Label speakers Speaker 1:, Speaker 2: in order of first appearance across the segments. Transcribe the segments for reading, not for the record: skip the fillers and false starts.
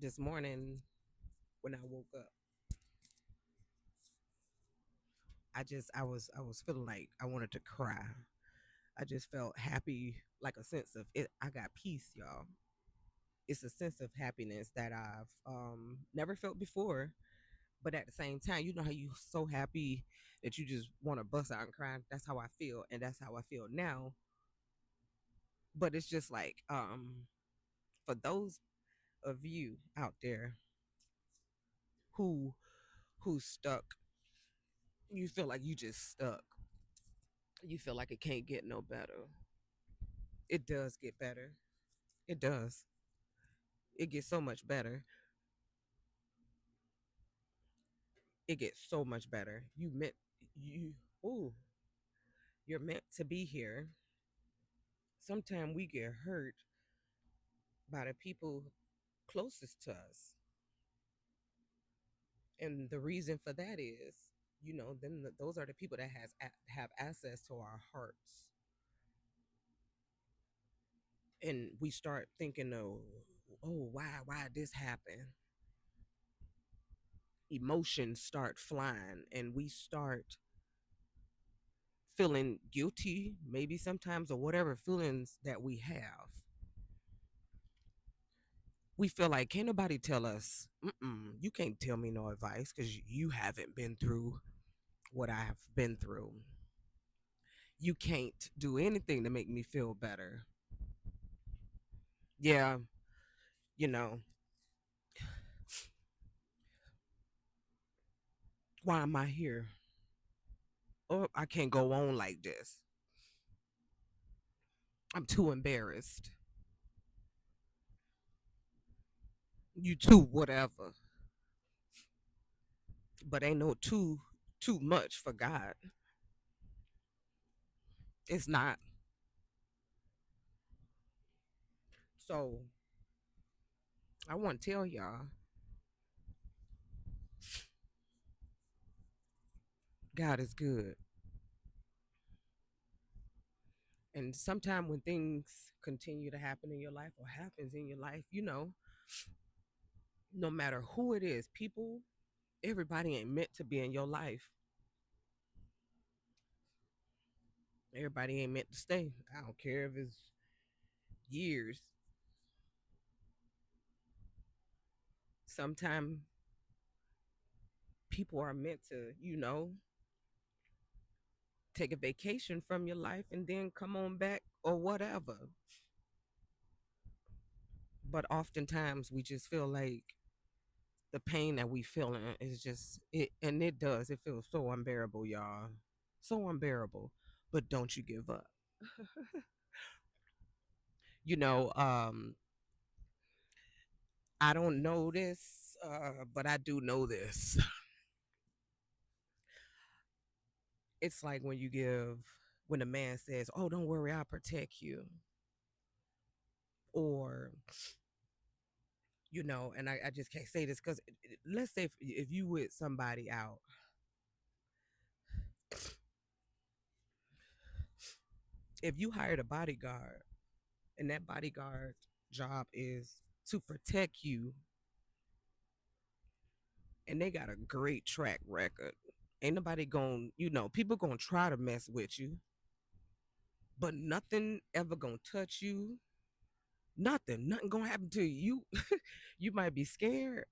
Speaker 1: This morning when I woke up, I was feeling like I wanted to cry. I just felt happy, like a sense of it. I got peace, y'all. It's a sense of happiness that I've never felt before. But at the same time, you know how you so happy that you just want to bust out and cry. That's how I feel, and that's how I feel now. But it's just like for those of you out there who stuck, you feel like you just stuck. You feel like it can't get no better. It does get better. It does. It gets so much better. It gets so much better. You ooh, you're meant to be here. Sometimes we get hurt by the people closest to us. And the reason for that is, those are the people that have access to our hearts. And we start thinking, oh, why this happened? Emotions start flying and we start feeling guilty, maybe sometimes, or whatever feelings that we have. We feel like, can't nobody tell us, you can't tell me no advice because you haven't been through what I have been through. You can't do anything to make me feel better. Yeah, you know, why am I here? Oh, I can't go on like this. I'm too embarrassed. You too, whatever. But ain't no too much for God. It's not. So I want to tell y'all, God is good. And sometimes when things continue to happen in your life or happens in your life, no matter who it is, people, everybody ain't meant to be in your life. Everybody ain't meant to stay. I don't care if it's years. Sometimes people are meant to, take a vacation from your life and then come on back or whatever. But oftentimes we just feel like the pain that we feeling is just it, and it does. It feels so unbearable, y'all. So unbearable. But don't you give up. you know, um, I don't know this, but I do know this. It's like when a man says, "Oh, don't worry, I'll protect you," or and I just can't say this because let's say if you with somebody out, if you hired a bodyguard and that bodyguard job is to protect you and they got a great track record, ain't nobody going, people gonna try to mess with you, but nothing ever gonna touch you. Nothing gonna happen to you. You might be scared,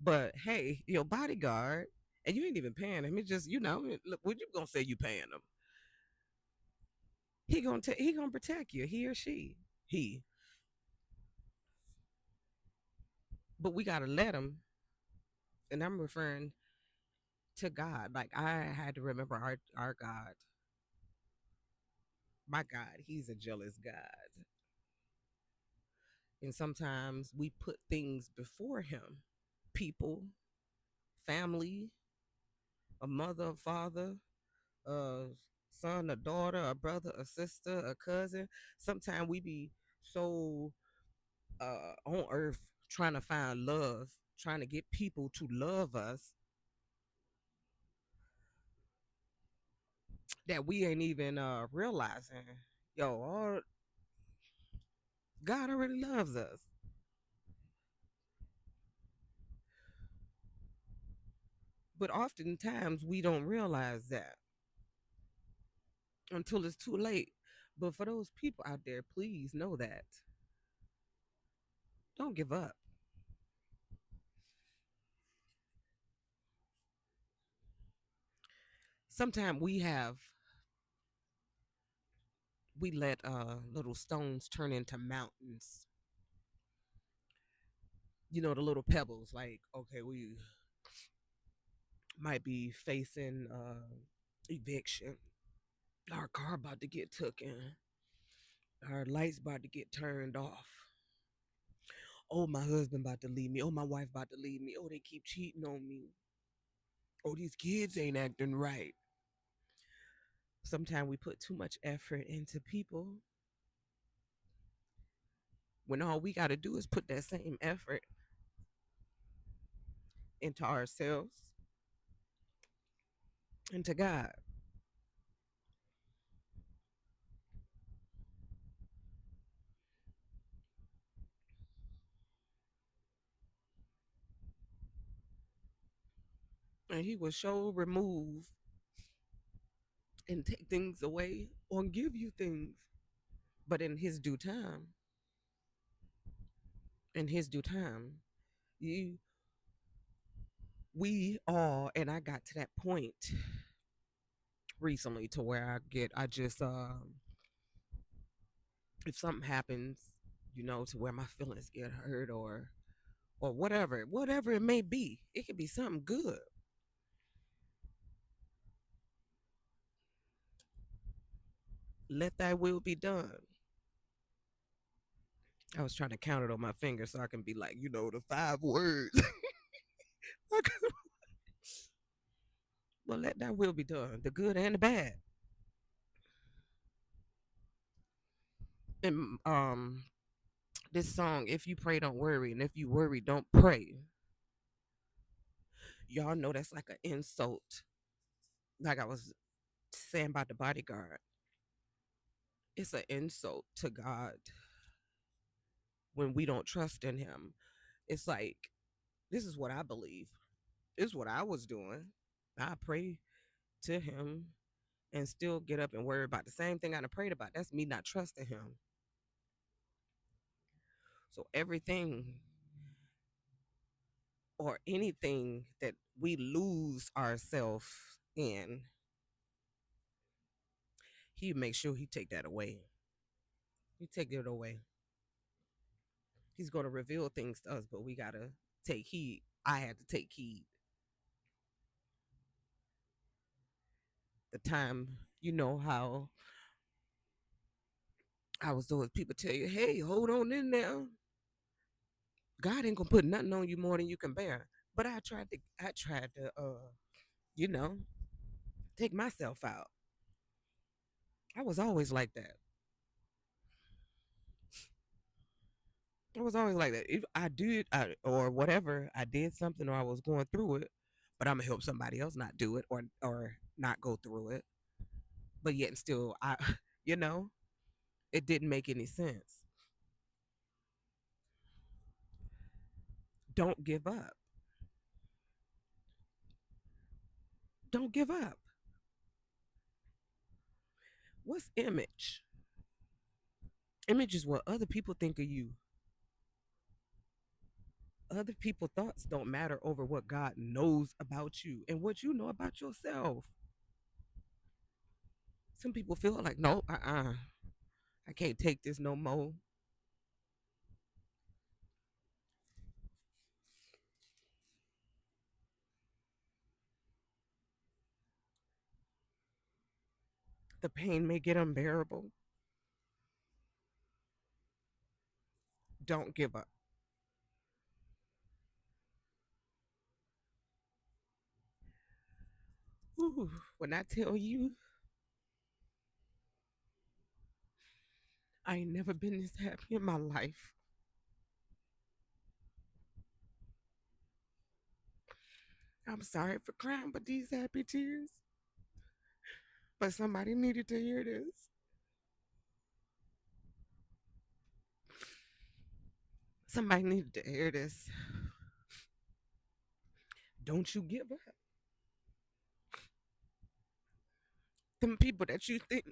Speaker 1: but hey, your bodyguard, and you ain't even paying him. It's just, look, what you gonna say you paying him? He gonna protect you, he or she, he. But we gotta let him, and I'm referring to God. Like I had to remember our God, my God. He's a jealous God, and sometimes we put things before Him, people, family, a mother, a father, a son, a daughter, a brother, a sister, a cousin. Sometimes we be so on earth trying to find love, trying to get people to love us that we ain't even realizing. Yo, God already loves us. But oftentimes we don't realize that until it's too late. But for those people out there, please know that. Don't give up. Sometimes we let little stones turn into mountains. You know, the little pebbles. Like, okay, we might be facing eviction. Our car about to get taken. Our lights about to get turned off. Oh, my husband about to leave me. Oh, my wife about to leave me. Oh, they keep cheating on me. Oh, these kids ain't acting right. Sometimes we put too much effort into people when all we got to do is put that same effort into ourselves, into God. And He will show, remove, and take things away or give you things. But in His due time, in His due time, you, we all, and I got to that point recently to where I just, if something happens, to where my feelings get hurt or whatever it may be, it could be something good. Let thy will be done. I was trying to count it on my fingers so I can be like, the 5 words. Well, let thy will be done, the good and the bad. And this song, if you pray, don't worry, and if you worry, don't pray. Y'all know that's like an insult. Like I was saying about the bodyguard, it's an insult to God when we don't trust in Him. It's like, this is what I believe. This is what I was doing. I pray to Him and still get up and worry about the same thing I done prayed about. That's me not trusting Him. So everything or anything that we lose ourselves in, He makes sure He take that away. He take it away. He's going to reveal things to us, but we got to take heed. I had to take heed. The time, how I was those people tell you, hey, hold on in there. God ain't gonna put nothing on you more than you can bear. But I tried to you know, take myself out. I was always like that. I was always like that. If I did or whatever, I did something or I was going through it, but I'm gonna help somebody else not do it or not go through it. But yet and still I you know, it didn't make any sense. Don't give up. Don't give up. What's image? Image is what other people think of you. Other people's thoughts don't matter over what God knows about you and what you know about yourself. Some people feel like, no, I can't take this no more. The pain may get unbearable. Don't give up. Ooh, when I tell you, I ain't never been this happy in my life. I'm sorry for crying, but these happy tears. But somebody needed to hear this. Somebody needed to hear this. Don't you give up. Them people that you think,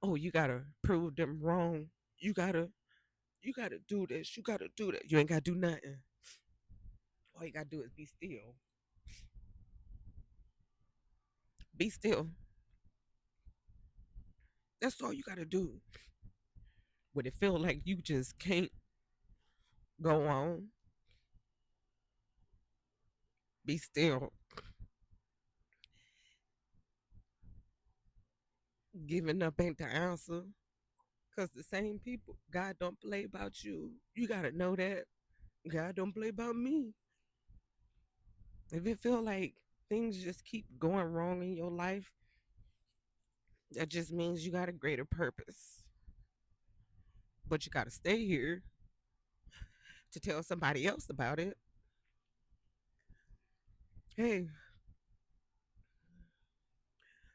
Speaker 1: oh, you gotta prove them wrong. You gotta you gotta do this. You gotta do that. You ain't gotta do nothing. All you gotta do is be still. Be still. That's all you gotta do. When it feel like you just can't go on, be still. Giving up ain't the answer. Cause the same people, God don't play about you. You gotta know that. God don't play about me. If it feel like things just keep going wrong in your life, that just means you got a greater purpose. But you gotta stay here to tell somebody else about it. Hey,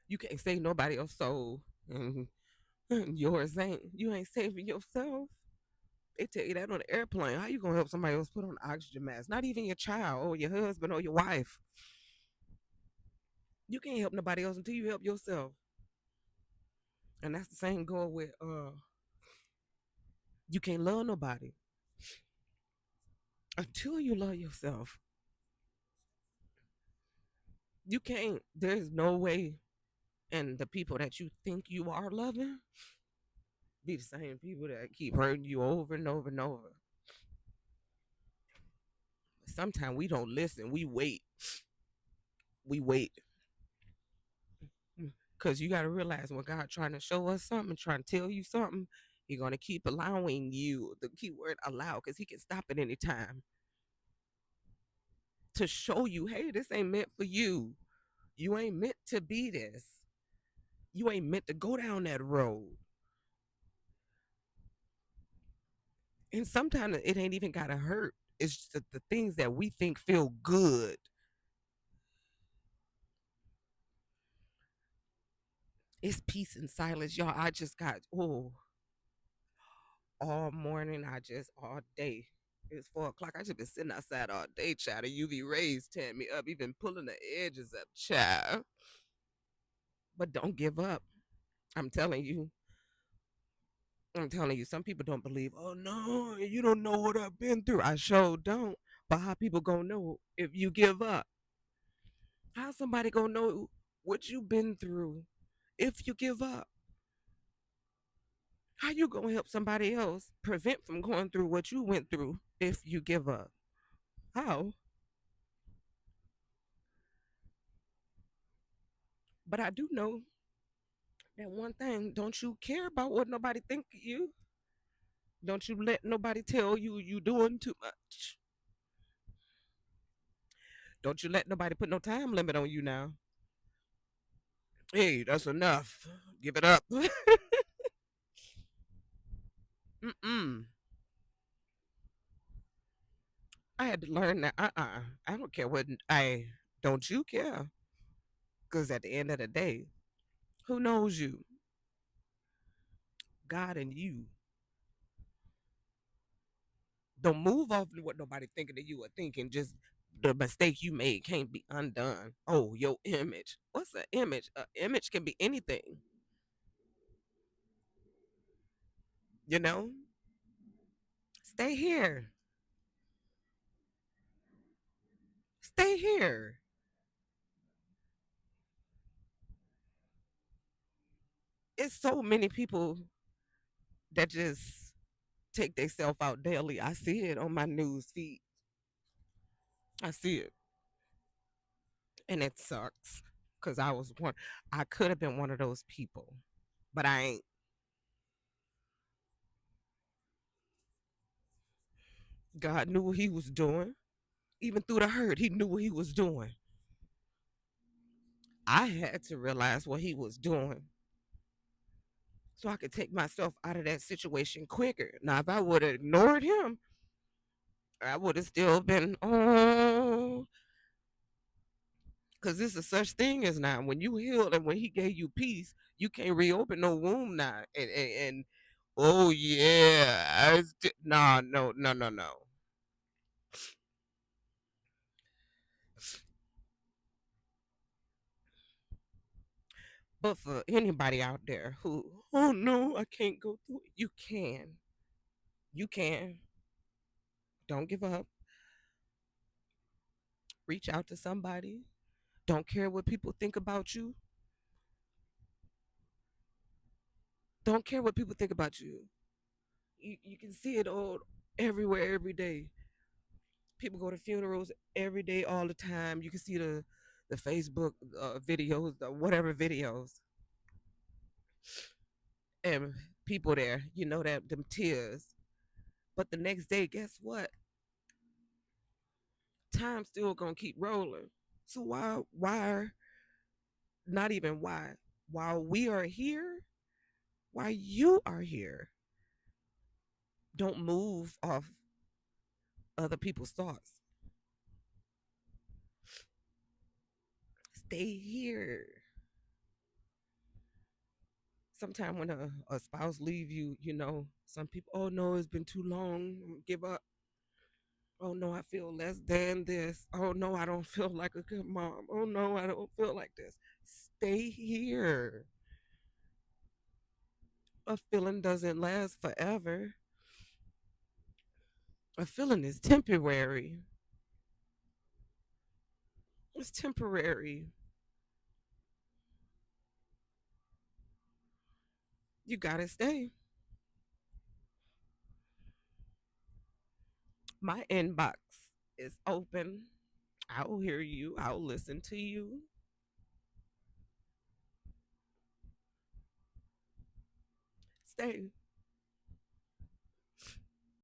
Speaker 1: you can't save nobody else's soul. And yours ain't. You ain't saving yourself. They tell you that on the airplane. How you gonna help somebody else put on an oxygen mask? Not even your child or your husband or your wife. You can't help nobody else until you help yourself. And that's the same goal with you can't love nobody until you love yourself. You can't. There's no way. And the people that you think you are loving be the same people that keep hurting you over and over and over. Sometimes we don't listen. We wait. We wait. Because you got to realize when God trying to show us something, trying to tell you something, He's going to keep allowing you, the key word allow, because He can stop at any time to show you, hey, this ain't meant for you. You ain't meant to be this. You ain't meant to go down that road. And sometimes it ain't even got to hurt. It's just the things that we think feel good. It's peace and silence, y'all. I just got, all morning. All day. It's 4 o'clock. I just been sitting outside all day, child. The UV rays tearing me up, even pulling the edges up, child. But don't give up. I'm telling you. I'm telling you, some people don't believe, oh no, you don't know what I've been through. I sure don't. But how people gonna know if you give up? How somebody gonna know what you've been through if you give up? How you gonna help somebody else prevent from going through what you went through if you give up? How? But I do know that one thing, don't you care about what nobody think of you? Don't you let nobody tell you you doing too much. Don't you let nobody put no time limit on you now. Hey, that's enough. Give it up. Mm-mm. I had to learn that. I don't care what I don't you care. Because at the end of the day, who knows you? God and you. Don't move off of what nobody thinking of you or thinking. Just the mistake you made can't be undone. Oh, your image. What's an image? An image can be anything. You know? Stay here. Stay here. It's so many people that just take themselves out daily. I see it on my news feed. I see it. And it sucks. Cause I could have been one of those people. But I ain't. God knew what he was doing. Even through the hurt, he knew what he was doing. I had to realize what he was doing so I could take myself out of that situation quicker. Now, if I would have ignored him, I would have still been, oh, because this is such thing as now. When you healed and when he gave you peace, you can't reopen no womb now. And oh, yeah. No, no, no, no, no. But for anybody out there who, oh no, I can't go through it, you can. You can. Don't give up. Reach out to somebody. Don't care what people think about you. Don't care what people think about you. You can see it all everywhere, every day. People go to funerals every day, all the time. You can see the Facebook videos, the whatever videos, and people there. You know that them tears. But the next day, guess what? Time's still gonna keep rolling. So why not even why? While we are here, while you are here, don't move off other people's thoughts. Stay here. Sometimes when a spouse leave you, you know, some people, oh no, it's been too long, give up. Oh no, I feel less than this. Oh no, I don't feel like a good mom. Oh no, I don't feel like this. Stay here. A feeling doesn't last forever. A feeling is temporary. It's temporary. You gotta stay. My inbox is open. I'll hear you. I'll listen to you. Stay.